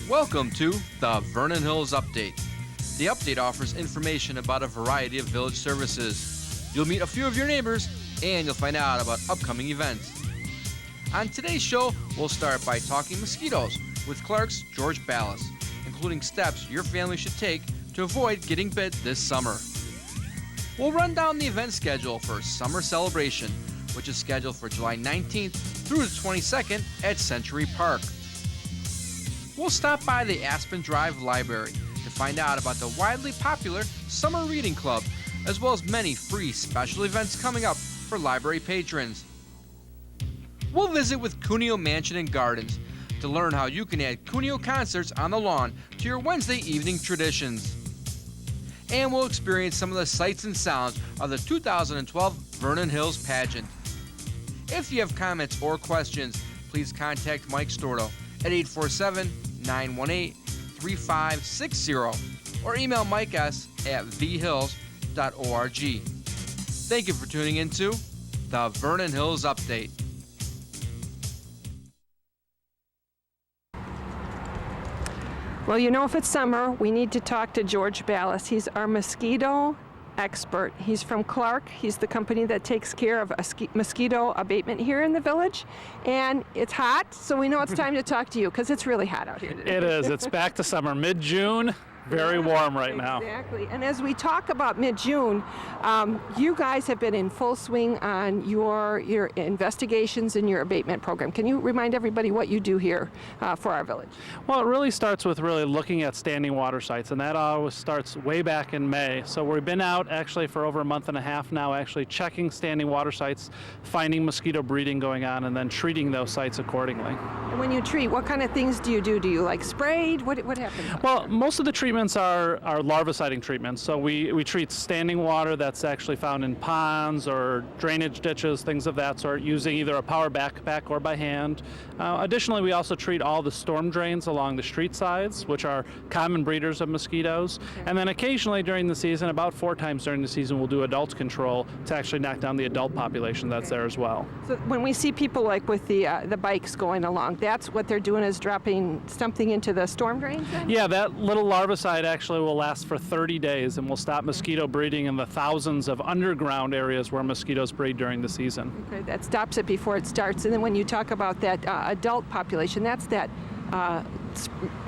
Welcome to the Vernon Hills Update. The update offers information about a variety of village services. You'll meet a few of your neighbors and you'll find out about upcoming events. On today's show, we'll start by talking mosquitoes with Clark's George Ballas, including steps your family should take to avoid getting bit this summer. We'll run down the event schedule for Summer Celebration, which is scheduled for July 19th through the 22nd at Century Park. We'll stop by the Aspen Drive Library to find out about the widely popular Summer Reading Club, as well as many free special events coming up for library patrons. We'll visit with Cuneo Mansion and Gardens to learn how you can add Cuneo concerts on the lawn to your Wednesday evening traditions. And we'll experience some of the sights and sounds of the 2012 Vernon Hills pageant. If you have comments or questions, please contact Mike Stordo at 847-918-3560 or email Mike S. at vhills.org. Thank you for tuning into the Vernon Hills Update. Well, you know, if it's summer, we need to talk to George Ballas. He's our mosquito expert. He's from Clark. He's the company that takes care of mosquito abatement here in the village. And it's hot, so we know it's time to talk to you because it's really hot out here today. It is. It's back to summer, mid-June. Very warm right now. Exactly. And as we talk about mid-June, you guys have been in full swing on your investigations and your abatement program. Can you remind everybody what you do here for our village? Well, it really starts with really looking at standing water sites, and that always starts way back in May. So we've been out actually for over a month and a half now, actually checking standing water sites, finding mosquito breeding going on, and then treating those sites accordingly. And when you treat, what kind of things do you do? Do you like sprayed? What happens? Well, most of the treatments are larviciding treatments. So we treat standing water that's actually found in ponds or drainage ditches, things of that sort, using either a power backpack or by hand. Additionally, we also treat all the storm drains along the street sides, which are common breeders of mosquitoes. And then occasionally during the season, about 4 times during the season, we'll do adult control to actually knock down the adult population that's there as well. So when we see people like with the bikes going along, that's what they're doing, is dropping something into the storm drains then? Yeah, that little larvicide actually will last for 30 days and will stop mosquito breeding in the thousands of underground areas where mosquitoes breed during the season. Okay, that stops it before it starts. And then when you talk about that adult population, that's that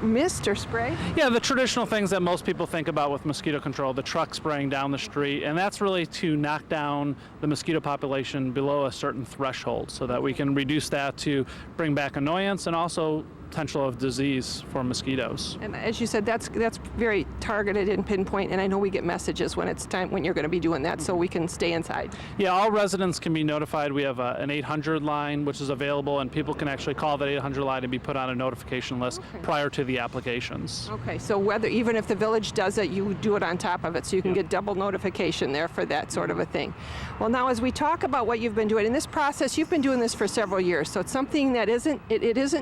mist or spray? Yeah, the traditional things that most people think about with mosquito control, the truck spraying down the street, and that's really to knock down the mosquito population below a certain threshold so that we can reduce that to bring back annoyance and also potential of disease for mosquitoes. And as you said, that's very targeted and pinpoint, and I know we get messages when it's time, when you're going to be doing that, so we can stay inside. Yeah, all residents can be notified. We have an 800 line which is available, and people can actually call that 800 line and be put on a notification list prior to the applications. Okay, so even if the village does it, you do it on top of it, so you can get double notification there for that sort of a thing. Well, now as we talk about what you've been doing in this process, you've been doing this for several years, so it's something that isn't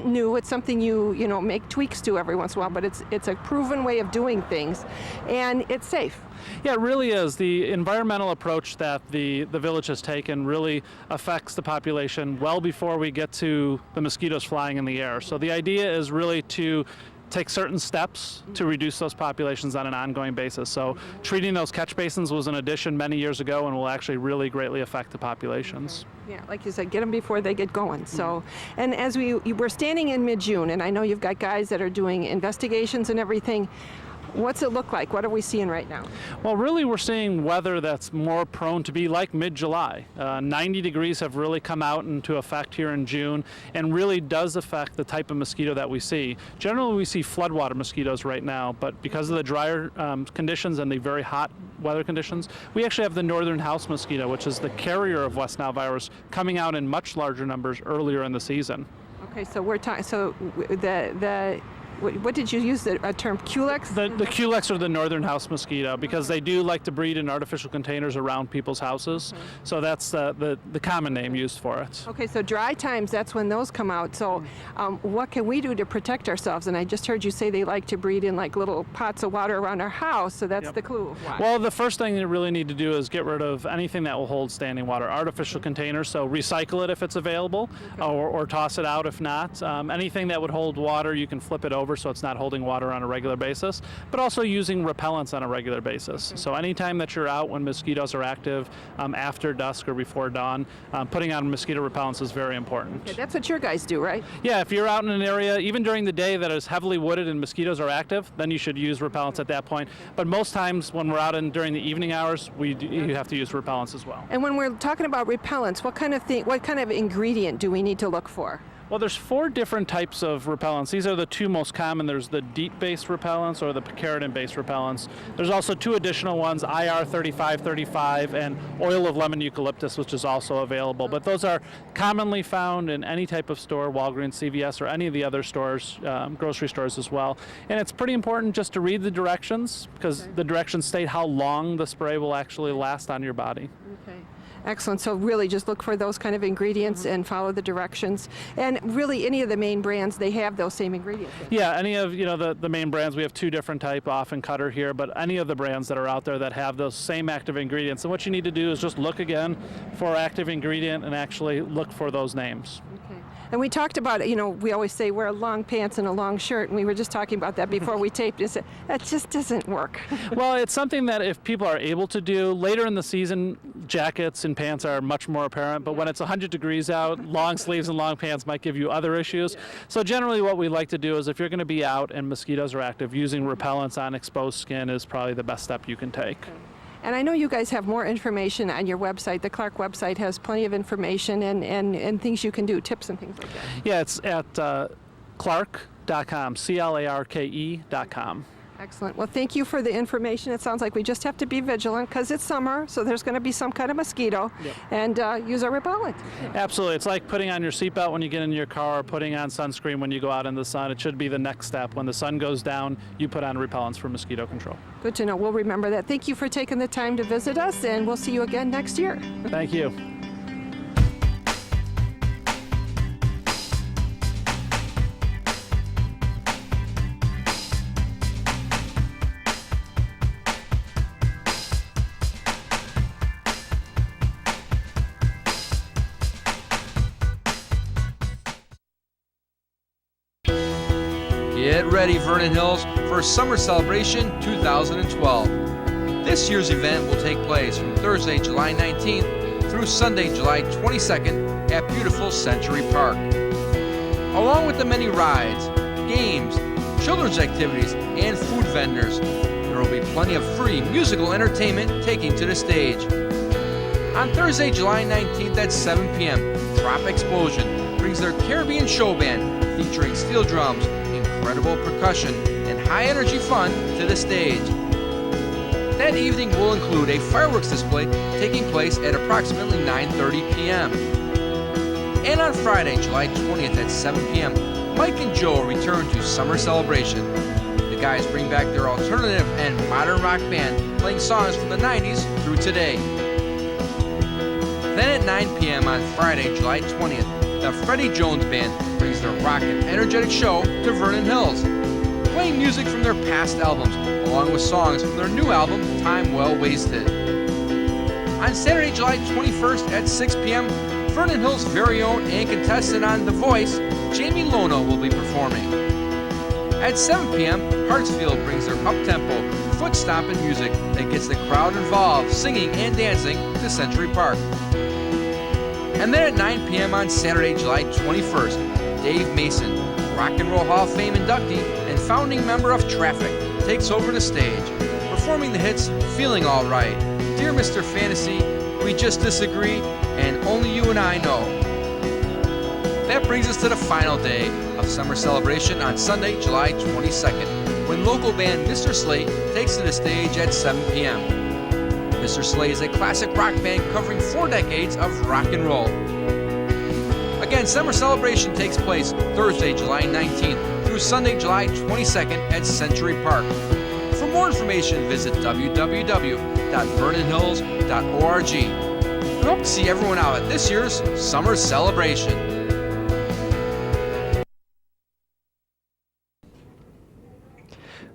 new. It's something you make tweaks to every once in a while, but it's a proven way of doing things, and it's safe. Yeah, it really is. The environmental approach that the village has taken really affects the population well before we get to the mosquitoes flying in the air. So the idea is really to take certain steps to reduce those populations on an ongoing basis. So treating those catch basins was an addition many years ago and will actually really greatly affect the populations. Yeah, like you said, get them before they get going. So, and as we're standing in mid-June, and I know you've got guys that are doing investigations and everything. What's it look like? What are we seeing right now? Well, really we're seeing weather that's more prone to be like mid-July. 90 degrees have really come out into effect here in June and really does affect the type of mosquito that we see. Generally we see floodwater mosquitoes right now, but because of the drier conditions and the very hot weather conditions, we actually have the northern house mosquito, which is the carrier of West Nile virus, coming out in much larger numbers earlier in the season. Okay, so we're talking, so what did you use, the term Culex? The Culex or the northern house mosquito, because they do like to breed in artificial containers around people's houses. Okay. So that's the common name used for it. Okay, so dry times, that's when those come out. So what can we do to protect ourselves? And I just heard you say they like to breed in like little pots of water around our house, so that's the clue. Why? Well, the first thing you really need to do is get rid of anything that will hold standing water. Artificial containers, so recycle it if it's available, or toss it out if not. Anything that would hold water, you can flip it over over so it's not holding water on a regular basis, but also using repellents on a regular basis. So anytime that you're out when mosquitoes are active, after dusk or before dawn, putting on mosquito repellents is very important. Okay, that's what your guys do, right? Yeah, if you're out in an area, even during the day that is heavily wooded and mosquitoes are active, then you should use repellents at that point. But most times when we're out during the evening hours, you have to use repellents as well. And when we're talking about repellents, what kind of ingredient do we need to look for? Well, there's 4 different types of repellents. These are the 2 most common. There's the DEET-based repellents or the picaridin-based repellents. There's also 2 additional ones, IR 3535 and oil of lemon eucalyptus, which is also available. But those are commonly found in any type of store, Walgreens, CVS, or any of the other stores, grocery stores as well. And it's pretty important just to read the directions, because the directions state how long the spray will actually last on your body. Okay. Excellent. So really just look for those kind of ingredients and follow the directions. And really any of the main brands, they have those same ingredients. Yeah, any of the main brands, we have 2 different type, Off and Cutter here, but any of the brands that are out there that have those same active ingredients. And what you need to do is just look again for active ingredient and actually look for those names. Okay. And we talked about, we always say wear long pants and a long shirt, and we were just talking about that before we taped. That just doesn't work. Well, it's something that if people are able to do, later in the season, jackets and pants are much more apparent, but when it's 100 degrees out, long sleeves and long pants might give you other issues. So generally what we like to do is if you're going to be out and mosquitoes are active, using repellents on exposed skin is probably the best step you can take. Okay. And I know you guys have more information on your website. The Clark website has plenty of information and things you can do, tips and things like that. Yeah, it's at clarke.com, CLARKE.com. Excellent. Well, thank you for the information. It sounds like we just have to be vigilant because it's summer, so there's going to be some kind of mosquito, and use our repellent. Absolutely. It's like putting on your seatbelt when you get in your car or putting on sunscreen when you go out in the sun. It should be the next step. When the sun goes down, you put on repellents for mosquito control. Good to know. We'll remember that. Thank you for taking the time to visit us, and we'll see you again next year. Thank you. Get ready, Vernon Hills, for Summer Celebration 2012. This year's event will take place from Thursday, July 19th through Sunday, July 22nd at beautiful Century Park. Along with the many rides, games, children's activities, and food vendors, there will be plenty of free musical entertainment taking to the stage. On Thursday, July 19th at 7 p.m., Drop Explosion brings their Caribbean show band featuring steel drums, incredible percussion, and high-energy fun to the stage. That evening will include a fireworks display taking place at approximately 9:30 p.m. And on Friday, July 20th at 7 p.m., Mike and Joe return to Summer Celebration. The guys bring back their alternative and modern rock band, playing songs from the 90s through today. Then at 9 p.m. on Friday, July 20th, the Freddie Jones Band brings their rock and energetic show to Vernon Hills, playing music from their past albums, along with songs from their new album, Time Well Wasted. On Saturday, July 21st at 6 p.m., Vernon Hills' very own and contestant on The Voice, Jamie Lono, will be performing. At 7 p.m., Hartsfield brings their up-tempo, foot-stomping music that gets the crowd involved, singing and dancing to Century Park. And then at 9 p.m. on Saturday, July 21st, Dave Mason, Rock and Roll Hall of Fame inductee and founding member of Traffic, takes over the stage, performing the hits Feeling All Right, Dear Mr. Fantasy, We Just Disagree, and Only You and I Know. That brings us to the final day of Summer Celebration on Sunday, July 22nd, when local band Mr. Slate takes to the stage at 7 p.m. Mr. Slate is a classic rock band covering 4 decades of rock and roll. Again, Summer Celebration takes place Thursday, July 19th through Sunday, July 22nd at Century Park. For more information, visit www.vernonhills.org. We hope to see everyone out at this year's Summer Celebration.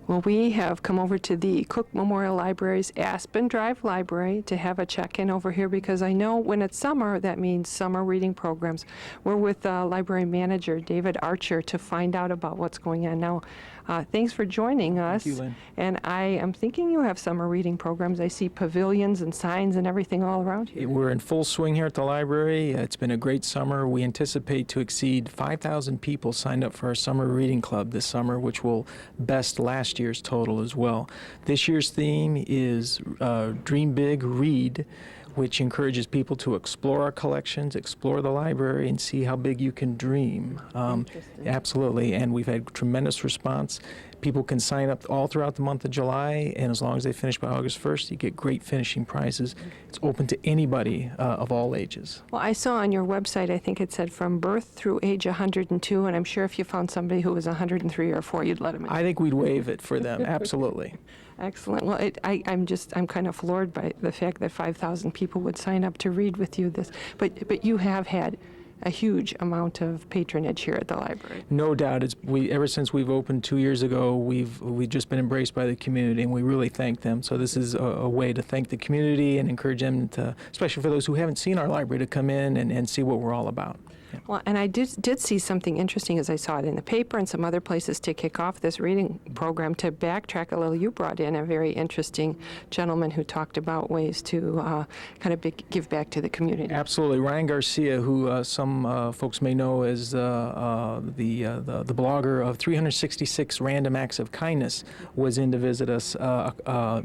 Well, we have come over to the Cook Memorial Library's Aspen Drive Library to have a check-in over here because I know when it's summer, that means summer reading programs. We're with library manager David Archer to find out about what's going on now. Thanks for joining us. Thank you, Lynn. And I am thinking you have summer reading programs. I see pavilions and signs and everything all around here. We're in full swing here at the library. It's been a great summer. We anticipate to exceed 5,000 people signed up for our summer reading club this summer, which will best last year's total as well. This year's theme is Dream Big, Read, which encourages people to explore our collections, explore the library, and see how big you can dream. Absolutely, and we've had tremendous response. People can sign up all throughout the month of July, and as long as they finish by August 1st, you get great finishing prizes. It's open to anybody of all ages. Well, I saw on your website, I think it said from birth through age 102, and I'm sure if you found somebody who was 103 or 4, you'd let them in. I think we'd waive it for them, absolutely. Excellent. Well, I'm kind of floored by the fact that 5,000 people would sign up to read with you this. But you have had a huge amount of patronage here at the library. No doubt. Ever since we've opened 2 years ago, we've just been embraced by the community, and we really thank them. So this is a way to thank the community and encourage them to, especially for those who haven't seen our library, to come in and see what we're all about. Well, and I did see something interesting as I saw it in the paper and some other places to kick off this reading program. To backtrack a little, you brought in a very interesting gentleman who talked about ways to give back to the community. Absolutely. Ryan Garcia, who some folks may know as the blogger of 366 Random Acts of Kindness, was in to visit us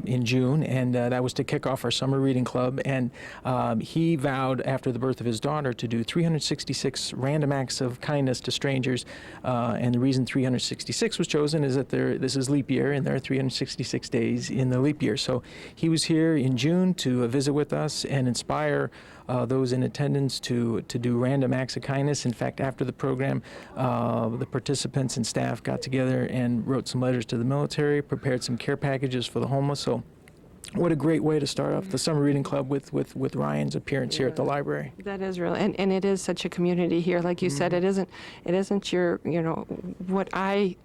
in June, and that was to kick off our summer reading club. And he vowed after the birth of his daughter to do 366 random acts of kindness to strangers, and the reason 366 was chosen is that this is leap year, and there are 366 days in the leap year. So he was here in June to visit with us and inspire those in attendance to do random acts of kindness. In fact, after the program, the participants and staff got together and wrote some letters to the military, prepared some care packages for the homeless. So what a great way to start off the summer reading club with Ryan's appearance here at the library. That is really, and it is such a community here. Like you said, it isn't your, what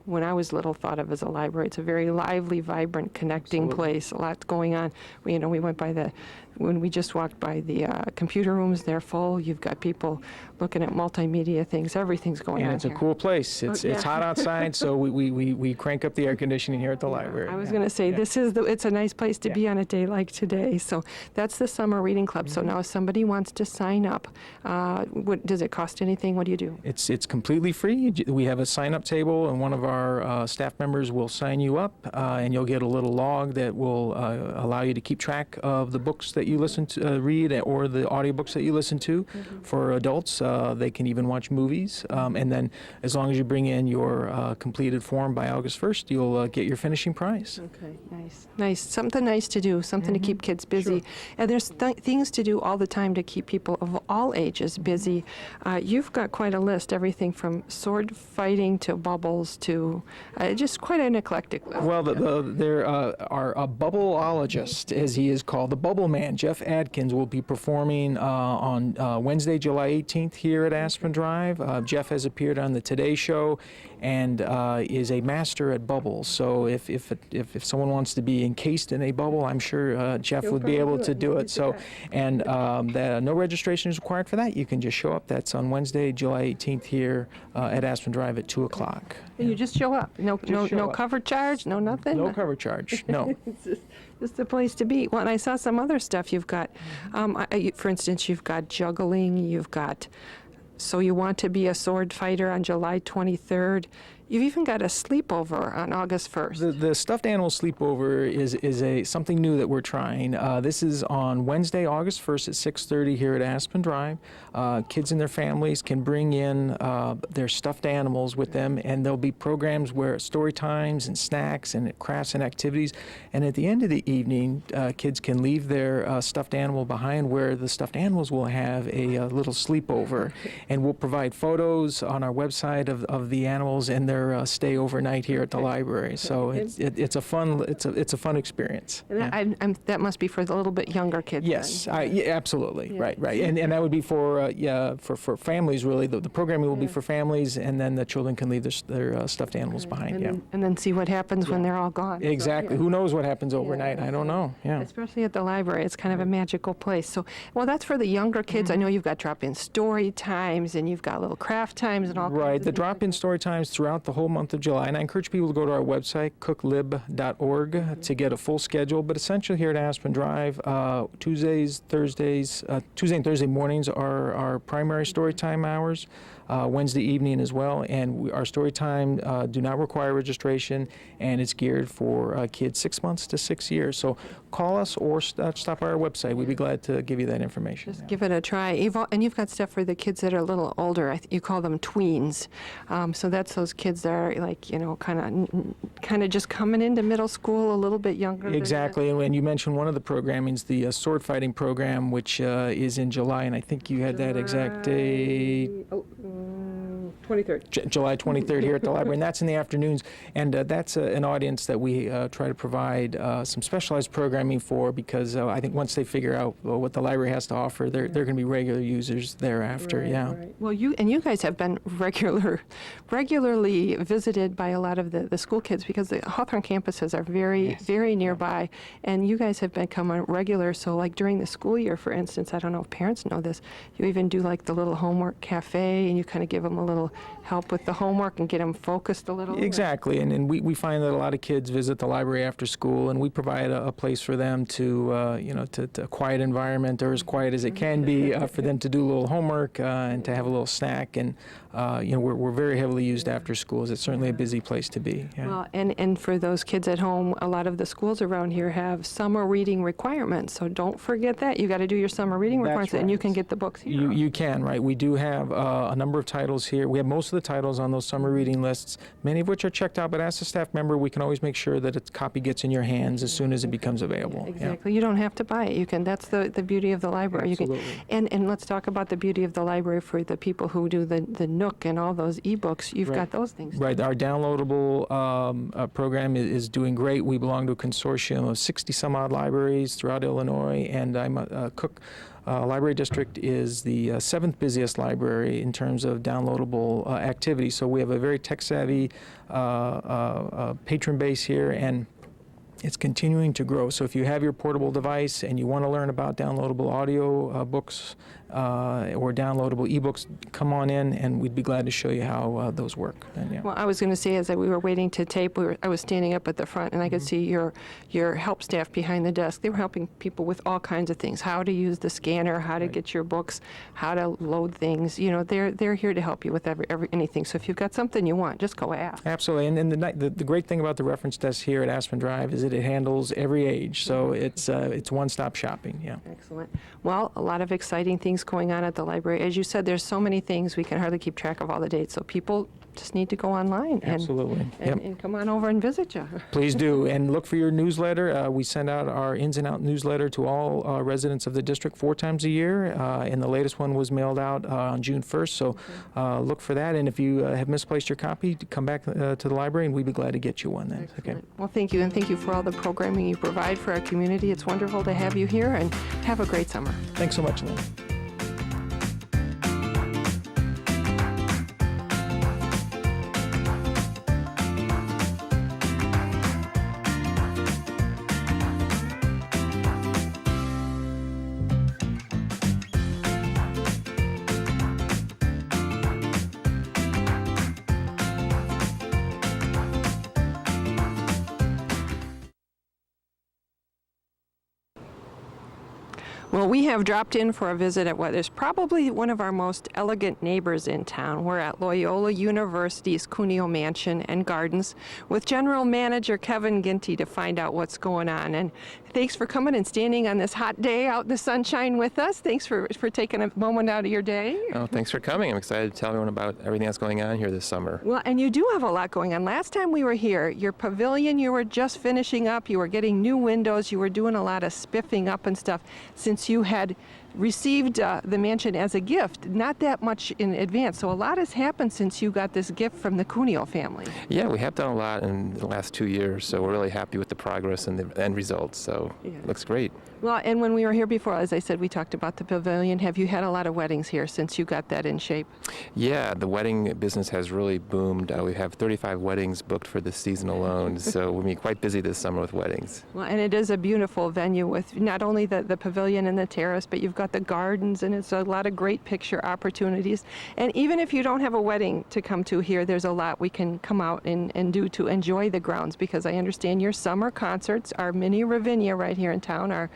when I was little, thought of as a library. It's a very lively, vibrant, connecting place. A lot going on. We went by when we just walked by the computer rooms, they're full. You've got people looking at multimedia things. Everything's going on. And it's a cool place. It's hot outside, so we crank up the air conditioning here at the library. I was going to say, it's a nice place to be on a day like today. So that's the summer reading club. So now if somebody wants to sign up, does it cost anything? What do you do? It's completely free. We have a sign-up table, and one of our staff members will sign you up, and you'll get a little log that will allow you to keep track of the books that you listen to, read, or the audiobooks that you listen to. For adults, they can even watch movies. And then as long as you bring in your completed form by August 1st, you'll get your finishing prize. Okay, nice. Something nice to do, something to keep kids busy. Sure. And there's things to do all the time to keep people of all ages busy. You've got quite a list, everything from sword fighting to bubbles to just quite an eclectic list. Well, there are a bubbleologist, as he is called, the Bubble Man, Jeff Adkins, will be performing on Wednesday, July 18th here at Aspen Drive. Jeff has appeared on the Today Show and is a master at bubbles. So if someone wants to be encased in a bubble, I'm sure Jeff would be able to do it. So, and no registration is required for that. You can just show up. That's on Wednesday, July 18th here at Aspen Drive at 2 o'clock. You just show up. No cover charge, no nothing? No cover charge, no. It's just the place to be. Well, and I saw some other stuff you've got. For instance, you've got juggling, you've got So You Want to Be a Sword Fighter on July 23rd. You've even got a sleepover on August 1st. The stuffed animal sleepover is something new that we're trying. This is on Wednesday, August 1st at 6:30 here at Aspen Drive. Kids and their families can bring in their stuffed animals with them, and there'll be programs where story times and snacks and crafts and activities. And at the end of the evening, kids can leave their stuffed animal behind, where the stuffed animals will have a little sleepover. And we'll provide photos on our website of the animals, and their stay overnight here at the library. So it's a fun experience. And that must be for the little bit younger kids. Yes, then. yeah, absolutely. Right. And that would be for families, really. The programming will be for families, and then the children can leave their stuffed animals behind. And then see what happens when they're all gone. Exactly. So, Who knows what happens overnight? I don't know. Yeah. Especially at the library, it's kind of a magical place. So, well, that's for the younger kids. I know you've got drop-in story times, and you've got little craft times and all kinds of Right. The things. drop-in story times throughout the whole month of July, and I encourage people to go to our website, cooklib.org, to get a full schedule. But essentially here at Aspen Drive, Tuesday and Thursday mornings are our primary story time hours. Wednesday evening as well, and our story time do not require registration, and it's geared for kids 6 months to 6 years. So call us or stop by our website. We'd be glad to give you that information. Just give it a try. And you've got stuff for the kids that are a little older. You call them tweens. So that's those kids that are like, kind of just coming into middle school, a little bit younger. Exactly. And when you mentioned one of the programmings, the sword fighting program, which is in July, and I think you had that exact date. 23rd. July 23rd here at the library, and that's in the afternoons. And that's an audience that we try to provide some specialized programming for, because I think once they figure out what the library has to offer, they're going to be regular users thereafter. Right. Well, you guys have been regularly visited by a lot of the school kids, because the Hawthorne campuses are very nearby, and you guys have become a regular. So, like during the school year, for instance, I don't know if parents know this, you even do like the little homework cafe, and you kind of give them a little help with the homework and get them focused a little. Exactly, and we find that a lot of kids visit the library after school, and we provide a place for them to a quiet environment, or as quiet as it can be, for them to do a little homework and to have a little snack. And we're very heavily used after schools. It's certainly a busy place to be. Yeah. Well, and for those kids at home, a lot of the schools around here have summer reading requirements. So don't forget that. You got to do your summer reading requirements, and you can get the books here. You can, right? We do have a number of titles here. We have most of the titles on those summer reading lists, many of which are checked out. But as a staff member, we can always make sure that a copy gets in your hands as soon as it becomes available. Yeah, exactly. Yeah. You don't have to buy it. You can. That's the beauty of the library. Absolutely. And let's talk about the beauty of the library for the people who do the Nook and all those ebooks. You've got those things. Right. Our downloadable program is doing great. We belong to a consortium of 60 some odd libraries throughout Illinois, and I'm Cook Library District is the 7th busiest library in terms of downloadable activity. So we have a very tech-savvy patron base here, and it's continuing to grow. So if you have your portable device and you want to learn about downloadable audio books or downloadable ebooks, come on in, and we'd be glad to show you how those work. And, Well, I was going to say, as we were waiting to tape, I was standing up at the front, and I could see your help staff behind the desk. They were helping people with all kinds of things: how to use the scanner, how to get your books, how to load things. They're here to help you with anything. So if you've got something you want, just go ask. Absolutely, and the great thing about the reference desk here at Aspen Drive is that it handles every age. So it's one-stop shopping. Yeah. Excellent. Well, a lot of exciting things going on at the library. As you said, there's so many things, we can hardly keep track of all the dates. So people just need to go online and come on over and visit you. Please do, and look for your newsletter. We send out our ins and out newsletter to all residents of the district 4 times a year, and the latest one was mailed out on June 1st. So look for that, and if you have misplaced your copy, come back to the library, and we'd be glad to get you one then. Excellent. Okay. Well, thank you, and thank you for all the programming you provide for our community. It's wonderful to have you here, and have a great summer. Thanks so much, Lynn. Well, we have dropped in for a visit at what is probably one of our most elegant neighbors in town. We're at Loyola University's Cuneo Mansion and Gardens with General Manager Kevin Ginty to find out what's going on. And thanks for coming and standing on this hot day out in the sunshine with us. Thanks for taking a moment out of your day. Oh, thanks for coming. I'm excited to tell everyone about everything that's going on here this summer. Well, and you do have a lot going on. Last time we were here, your pavilion, you were just finishing up. You were getting new windows. You were doing a lot of spiffing up and stuff since you had received the mansion as a gift, not that much in advance. So a lot has happened since you got this gift from the Cuneo family. Yeah, we have done a lot in the last 2 years, so we're really happy with the progress and the end results. So it looks great. Well, and when we were here before, as I said, we talked about the pavilion. Have you had a lot of weddings here since you got that in shape? Yeah, the wedding business has really boomed. We have 35 weddings booked for this season alone, so we'll be quite busy this summer with weddings. Well, and it is a beautiful venue with not only the pavilion and the terrace, but you've got the gardens, and it's a lot of great picture opportunities. And even if you don't have a wedding to come to here, there's a lot we can come out and do to enjoy the grounds, because I understand your summer concerts, our mini Ravinia right here in town, are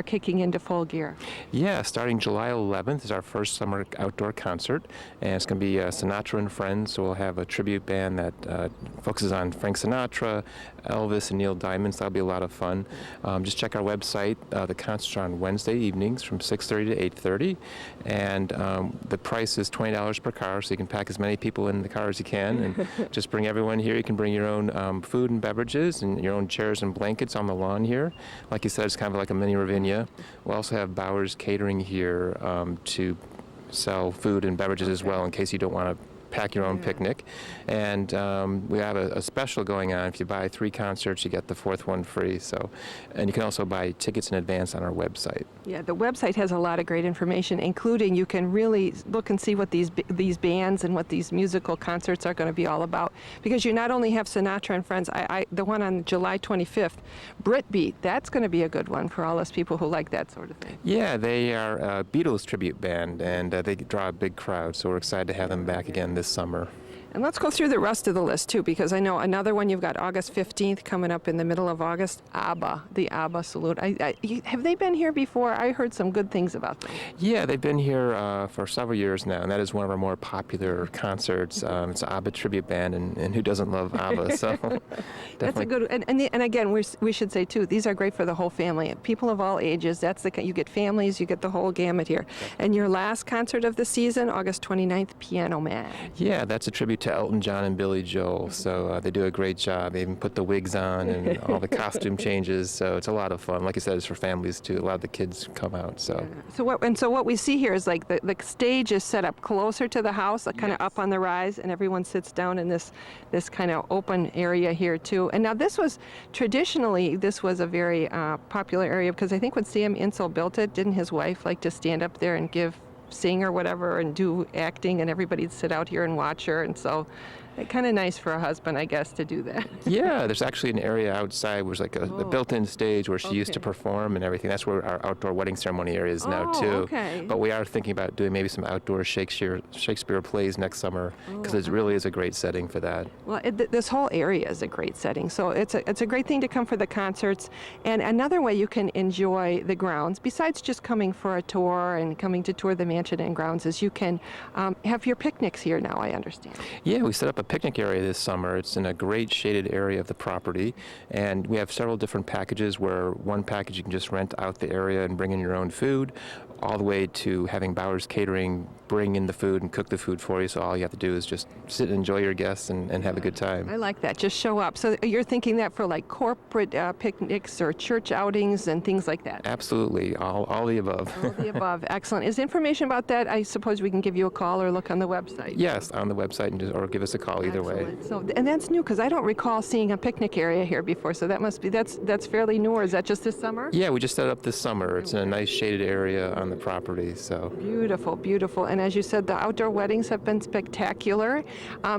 kicking into full gear. Yeah, starting July 11th is our first summer outdoor concert, and it's going to be Sinatra and Friends, so we'll have a tribute band that focuses on Frank Sinatra, Elvis, and Neil Diamond, so that'll be a lot of fun. Just check our website. The concerts are on Wednesday evenings from 6:30 to 8:30, and the price is $20 per car, so you can pack as many people in the car as you can, and just bring everyone here. You can bring your own food and beverages and your own chairs and blankets on the lawn here. Like you said, it's kind of like a mini Ravinia. We'll also have Bowers Catering here to sell food and beverages as well, in case you don't want to pack your own picnic. And we have a special going on. If you buy 3 concerts, you get the 4th one free. So, and you can also buy tickets in advance on our website. Yeah, the website has a lot of great information, including you can really look and see what these bands and what these musical concerts are going to be all about. Because you not only have Sinatra and Friends, the one on July 25th, Brit Beat, that's going to be a good one for all us people who like that sort of thing. Yeah, they are a Beatles tribute band, and they draw a big crowd, so we're excited to have them back again this summer. And let's go through the rest of the list, too, because I know another one you've got August 15th coming up in the middle of August, ABBA, the ABBA Salute. Have they been here before? I heard some good things about them. Yeah, they've been here for several years now, and that is one of our more popular concerts. It's an ABBA tribute band, and who doesn't love ABBA? So That's a good, and again, we should say, too, these are great for the whole family. People of all ages, you get families, you get the whole gamut here. And your last concert of the season, August 29th, Piano Man. Yeah, that's a tribute to Elton John and Billy Joel, so they do a great job. They even put the wigs on and all the costume changes, so it's a lot of fun. Like I said, it's for families too. A lot of the kids come out. So So what we see here is like the stage is set up closer to the house, kind of up on the rise, and everyone sits down in this kind of open area here too. And now traditionally this was a very popular area, because I think when Sam Insel built it, didn't his wife like to stand up there and sing or whatever and do acting, and everybody'd sit out here and watch her, and so kind of nice for a husband, I guess, to do that. Yeah, there's actually an area outside where there's like a built-in stage where she used to perform and everything. That's where our outdoor wedding ceremony area is now too. Okay. But we are thinking about doing maybe some outdoor Shakespeare plays next summer, because it really is a great setting for that. Well, this whole area is a great setting, so it's a great thing to come for the concerts. And another way you can enjoy the grounds, besides just coming for a tour and coming to tour the mansion and grounds, is you can have your picnics here now, I understand. Yeah, we set up a picnic area this summer. It's in a great shaded area of the property, and we have several different packages where one package you can just rent out the area and bring in your own food, all the way to having Bowers Catering bring in the food and cook the food for you, so all you have to do is just sit and enjoy your guests and have a good time. I like that. Just show up. So you're thinking that for like corporate picnics or church outings and things like that? Absolutely. All the above. All the above. Excellent. Is information about that, I suppose we can give you a call or look on the website? Yes, on the website, or give us a call either way. So, and that's new, because I don't recall seeing a picnic area here before, so that's fairly new, or is that just this summer? Yeah, we just set it up this summer. It's in a nice shaded area on the property, so. Beautiful, beautiful. And as you said, the outdoor weddings have been spectacular.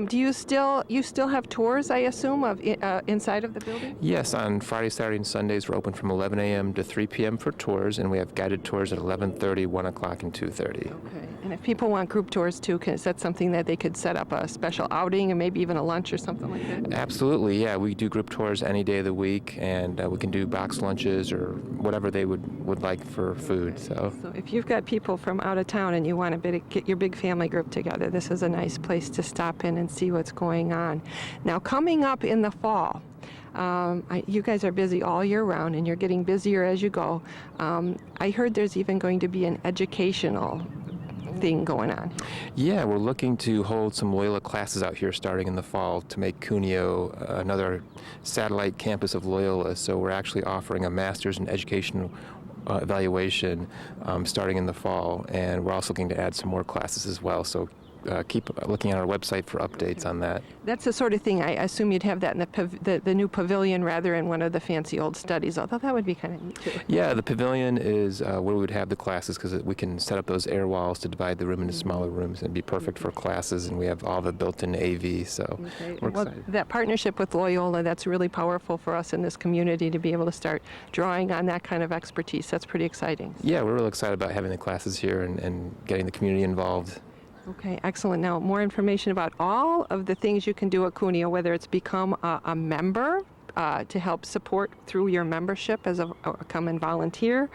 Do you still have tours, I assume, of inside of the building? Yes, on Friday, Saturday, and Sundays we're open from 11 a.m. to 3 p.m. for tours, and we have guided tours at 11:30, 1 o'clock, and 2:30. Okay. And if people want group tours too, is that something that they could set up a special outing and maybe even a lunch or something like that? Absolutely, yeah. We do group tours any day of the week, and we can do box lunches or whatever they would like for food. So if you've got people from out of town and you want to get your big family group together, this is a nice place to stop in and see what's going on. Now, coming up in the fall, you guys are busy all year round, and you're getting busier as you go. I heard there's even going to be an educational thing going on. Yeah, we're looking to hold some Loyola classes out here starting in the fall to make Cuneo another satellite campus of Loyola. So we're actually offering a master's in education evaluation starting in the fall, and we're also looking to add some more classes as well. So keep looking at our website for updates on that. That's the sort of thing I assume you'd have that in the new pavilion rather than one of the fancy old studies, although that would be kind of neat too. Yeah, the pavilion is where we would have the classes because we can set up those air walls to divide the room into smaller rooms and it'd be perfect for classes, and we have all the built-in AV, so we're Well, excited. that partnership with Loyola, that's really powerful for us in this community to be able to start drawing on that kind of expertise. That's pretty exciting. Yeah, we're really excited about having the classes here and getting the community involved. Okay, excellent. Now, more information about all of the things you can do at Cuneo, whether it's become a member to help support through your membership come and volunteer,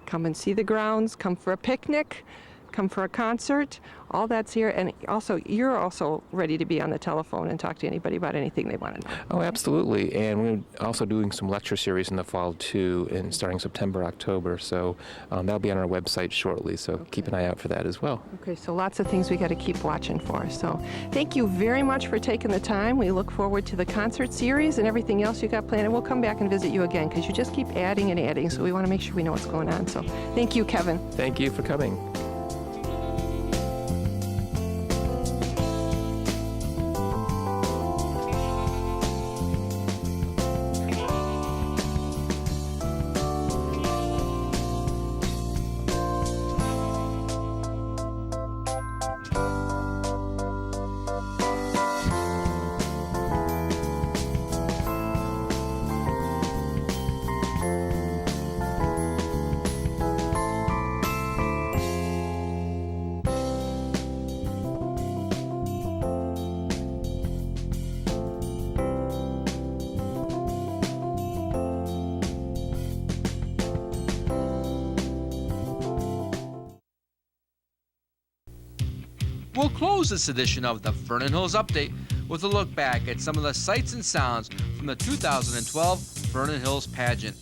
come and see the grounds, come for a picnic, come for a concert, all that's here. And also, you're also ready to be on the telephone and talk to anybody about anything they want to know. Oh, absolutely. And we're also doing some lecture series in the fall, too, starting September, October. So that'll be on our website shortly. So keep an eye out for that as well. Okay, so lots of things we got to keep watching for. So thank you very much for taking the time. We look forward to the concert series and everything else you got planned. And we'll come back and visit you again because you just keep adding and adding. So we want to make sure we know what's going on. So thank you, Kevin. Thank you for coming. We'll close this edition of the Vernon Hills Update with a look back at some of the sights and sounds from the 2012 Vernon Hills pageant.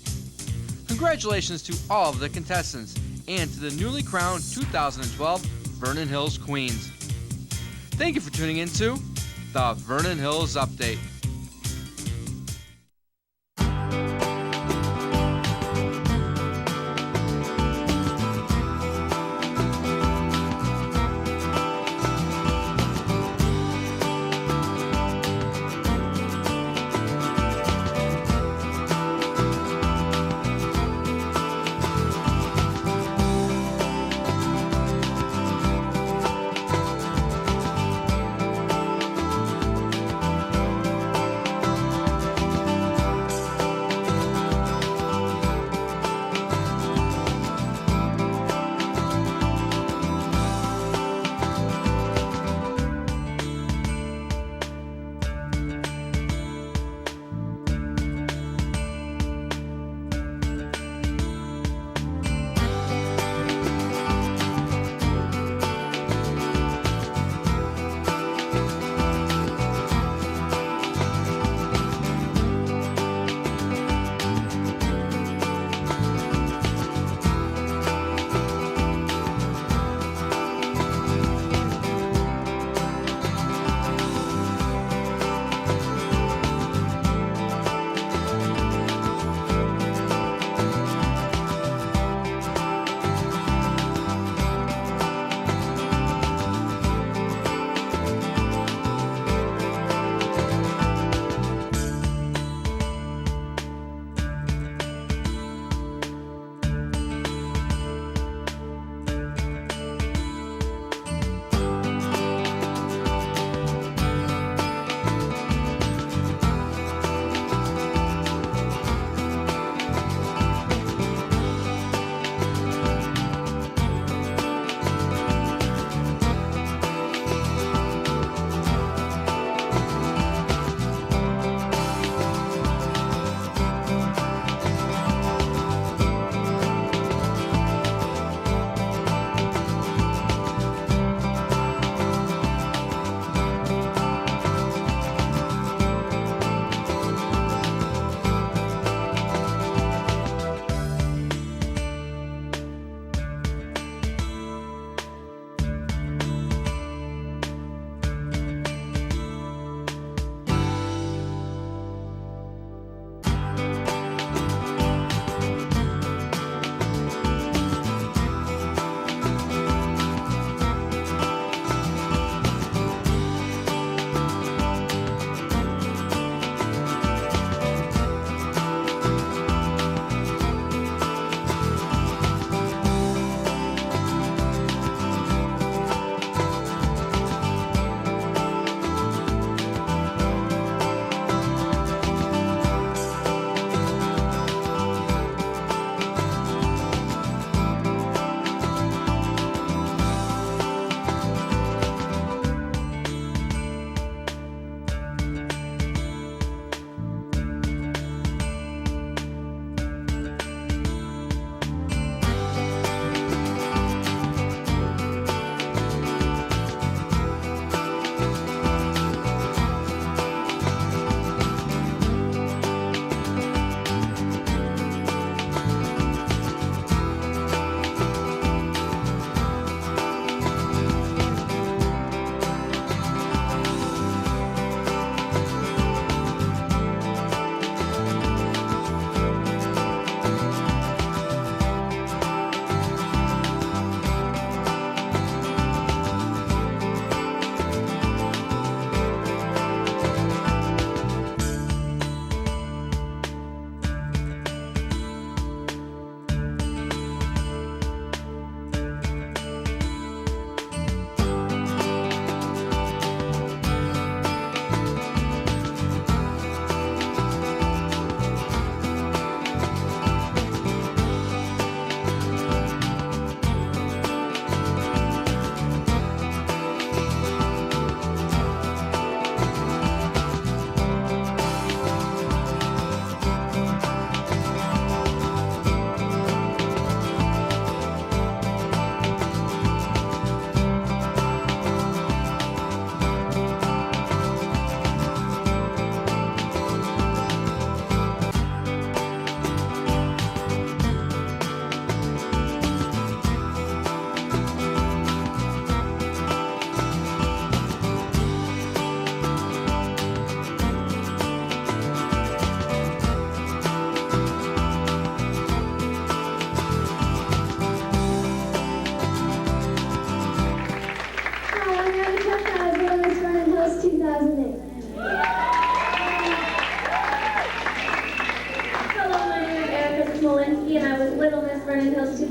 Congratulations to all of the contestants and to the newly crowned 2012 Vernon Hills Queens. Thank you for tuning in to the Vernon Hills Update.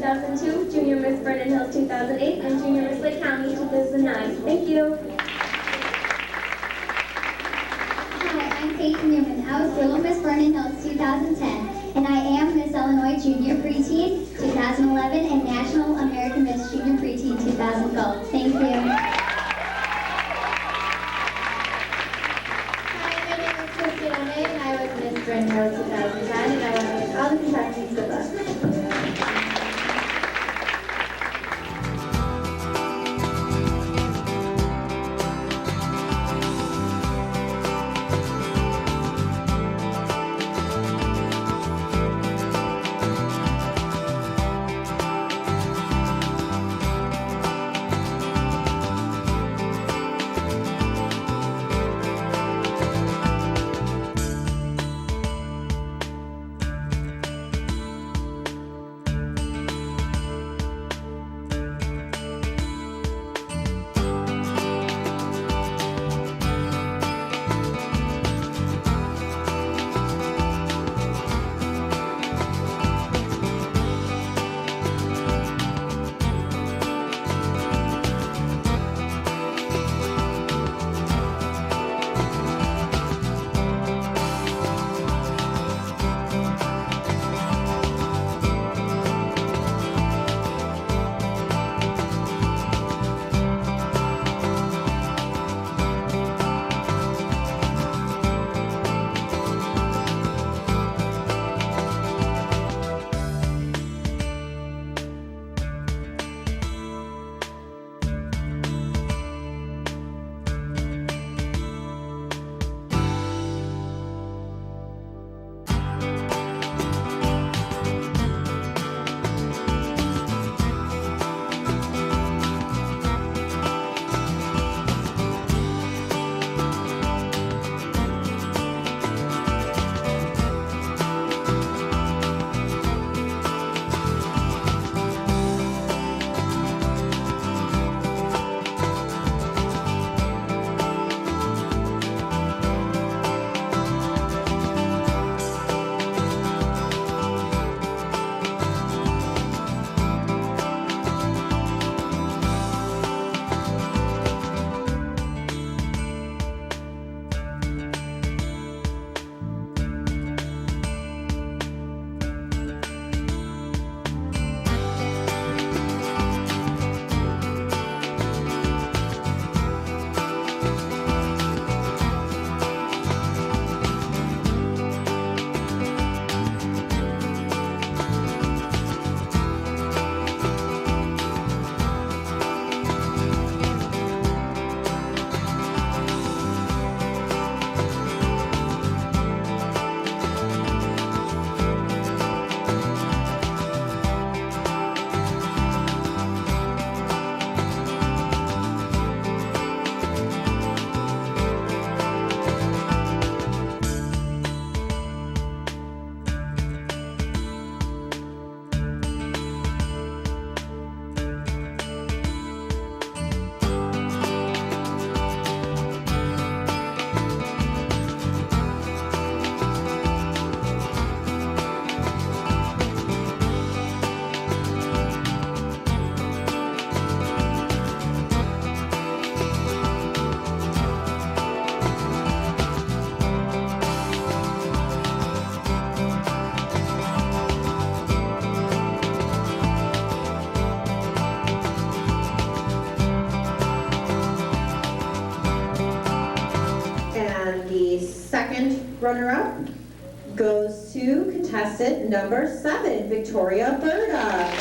2002, Junior Miss Vernon Hills 2008, and Junior Miss Lake County 2009. Thank you. Hi, I'm Peyton Newman. I was Little Miss Vernon Hills 2010, and I am Miss Illinois Junior Preteen 2011 and National American Miss Junior Preteen 2012. Thank you. And I was Miss Vernon Hills 2010, and I want to wish all the contestants good luck. runner-up goes to contestant number 7, Victoria Berta.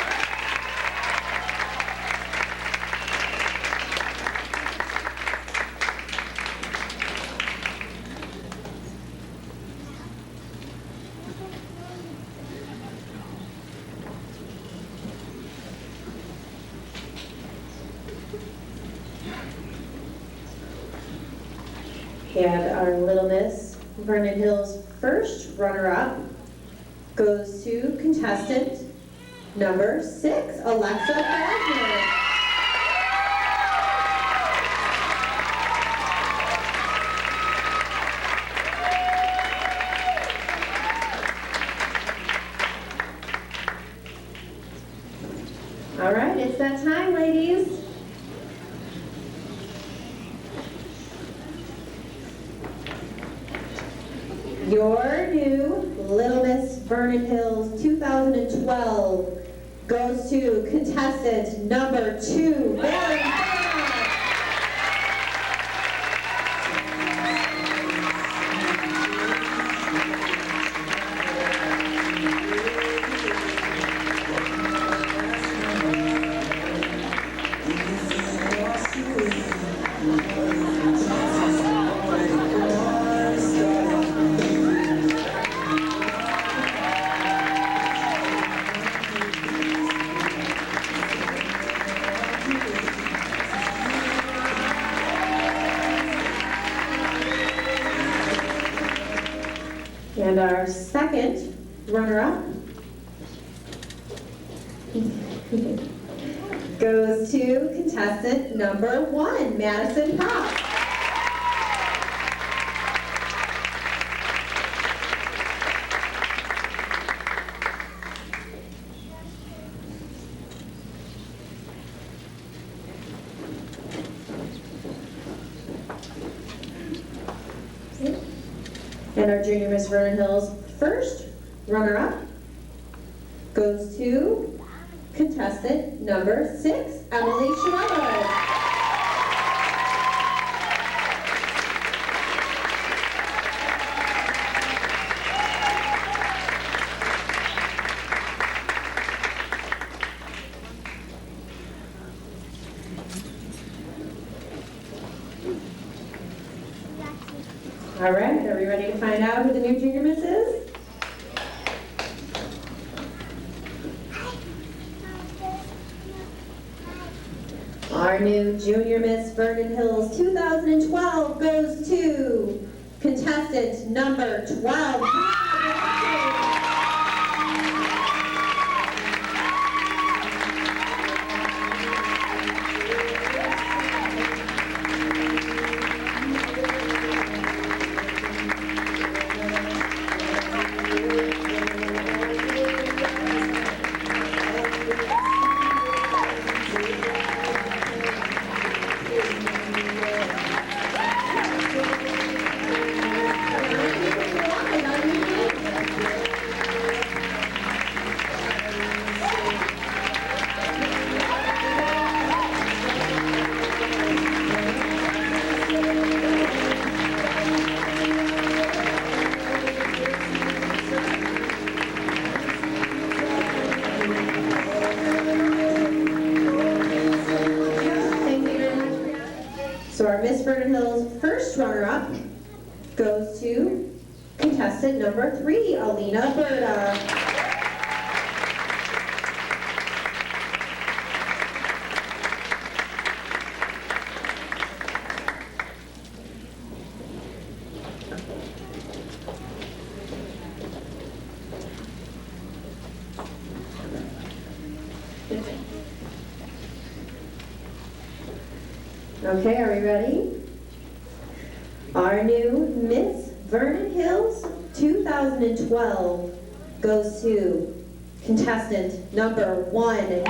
And our Little Miss Vernon Hills first runner-up goes to contestant number 6, Alexa Wagner. Your new Little Miss Vernon Hills 2012 goes to contestant number 2, Vernon. And our second runner-up goes to contestant number 1, Madison Pop. And our Junior Miss Vernon Hills first runner-up goes to contestant number 6, Emily Schweller. All right, are we ready to find out who the new Junior Miss is? Our new Junior Miss Vernon Hills 2012 goes to contestant number 12. So our Miss Vernon Hills first runner-up goes to contestant number 3, Alina Berta. Okay, are we ready? Our new Miss Vernon Hills 2012 goes to contestant number 1.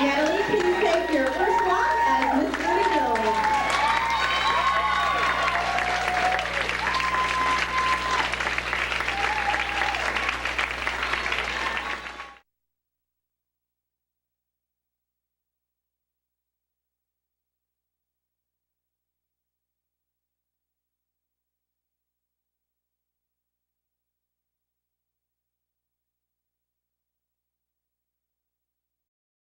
Natalie, please take your first